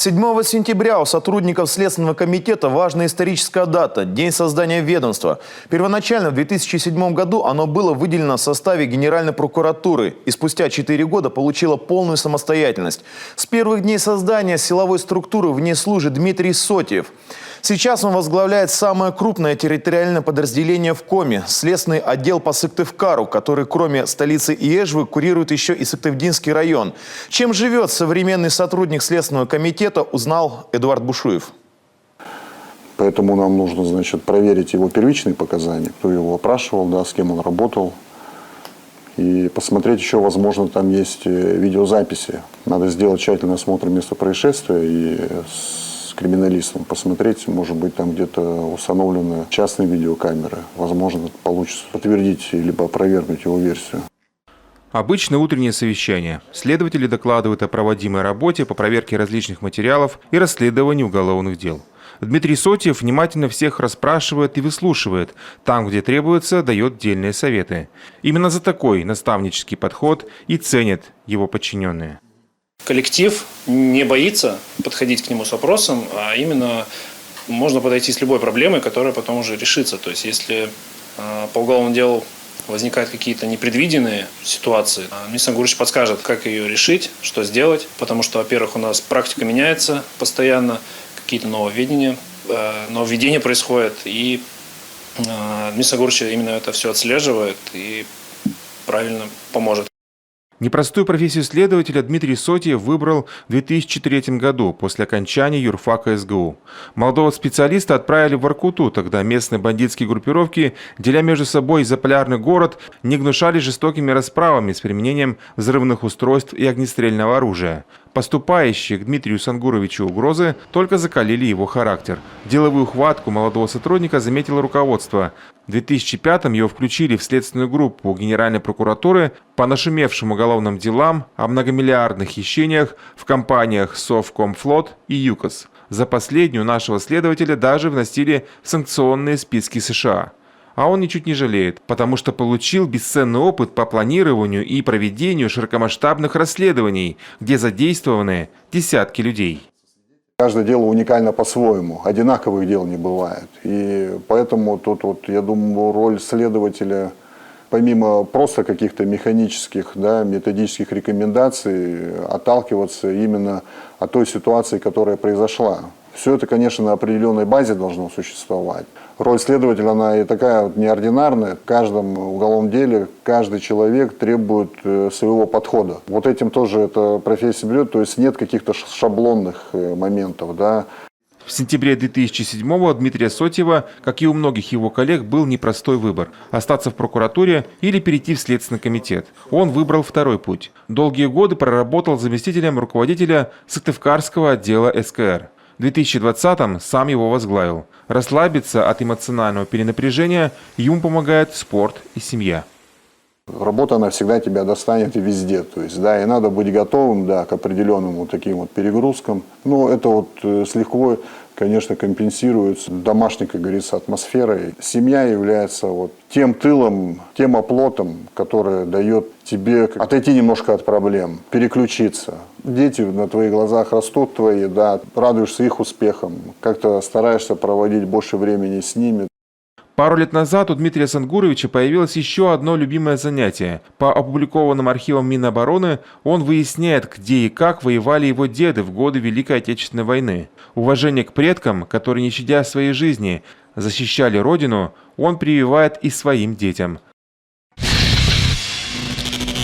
7 сентября у сотрудников Следственного комитета важная историческая дата – день создания ведомства. Первоначально в 2007 году оно было выделено в составе Генеральной прокуратуры и спустя 4 года получило полную самостоятельность. С первых дней создания силовой структуры в ней служит Дмитрий Сотьев. Сейчас он возглавляет самое крупное территориальное подразделение в Коми – Следственный отдел по Сыктывкару, который кроме столицы Иэжвы курирует еще и Сыктывдинский район. Чем живет современный сотрудник Следственного комитета, узнал Эдуард Бушуев. Поэтому нам нужно, проверить его первичные показания, кто его опрашивал, с кем он работал. И посмотреть еще, возможно, там есть видеозаписи. Надо сделать тщательный осмотр места происшествия и с криминалистом посмотреть, может быть, там где-то установлены частные видеокамеры. Возможно, получится подтвердить либо опровергнуть его версию. Обычное утреннее совещание. Следователи докладывают о проводимой работе по проверке различных материалов и расследованию уголовных дел. Дмитрий Сотьев внимательно всех расспрашивает и выслушивает. Там, где требуется, дает дельные советы. Именно за такой наставнический подход и ценят его подчиненные. Коллектив не боится подходить к нему с вопросом, а именно можно подойти с любой проблемой, которая потом уже решится. То есть, если по уголовному делу возникают какие-то непредвиденные ситуации, Дмитрий Сангурович подскажет, как ее решить, что сделать. Потому что, во-первых, у нас практика меняется постоянно, какие-то нововведения происходят. И Дмитрий Сангурович именно это все отслеживает и правильно поможет. Непростую профессию следователя Дмитрий Сотьев выбрал в 2003 году после окончания юрфака СГУ. Молодого специалиста отправили в Воркуту, тогда местные бандитские группировки, деля между собой заполярный город, не гнушали жестокими расправами с применением взрывных устройств и огнестрельного оружия. Поступающие к Дмитрию Сангуровичу угрозы только закалили его характер. Деловую хватку молодого сотрудника заметило руководство. В 2005-м его включили в следственную группу Генеральной прокуратуры по нашумевшим уголовным делам о многомиллиардных хищениях в компаниях Совкомфлот и ЮКОС. За последнюю нашего следователя даже вносили в санкционные списки США. А он ничуть не жалеет, потому что получил бесценный опыт по планированию и проведению широкомасштабных расследований, где задействованы десятки людей. Каждое дело уникально по-своему, одинаковых дел не бывает. И поэтому тут, я думаю, роль следователя, помимо просто каких-то механических, методических рекомендаций, отталкиваться именно от той ситуации, которая произошла. Все это, конечно, на определенной базе должно существовать. Роль следователя, она и такая неординарная. В каждом уголовном деле каждый человек требует своего подхода. Вот этим тоже эта профессия берет, то есть нет каких-то шаблонных моментов. В сентябре 2007-го Дмитрия Сотьева, как и у многих его коллег, был непростой выбор – остаться в прокуратуре или перейти в Следственный комитет. Он выбрал второй путь. Долгие годы проработал заместителем руководителя Сыктывкарского отдела СКР. В 2020-м сам его возглавил. Расслабиться от эмоционального перенапряжения ему помогает спорт и семья. Работа, она всегда тебя достанет и везде. То есть, и надо быть готовым, к определенным таким перегрузкам. Но это с лихвой, конечно, компенсируется домашней, как говорится, атмосферой. Семья является тем тылом, тем оплотом, который дает тебе отойти немножко от проблем, переключиться. Дети на твоих глазах растут твои, радуешься их успехам, как-то стараешься проводить больше времени с ними. Пару лет назад у Дмитрия Сангуровича появилось еще одно любимое занятие. По опубликованным архивам Минобороны он выясняет, где и как воевали его деды в годы Великой Отечественной войны. Уважение к предкам, которые, не щадя своей жизни, защищали родину, он прививает и своим детям.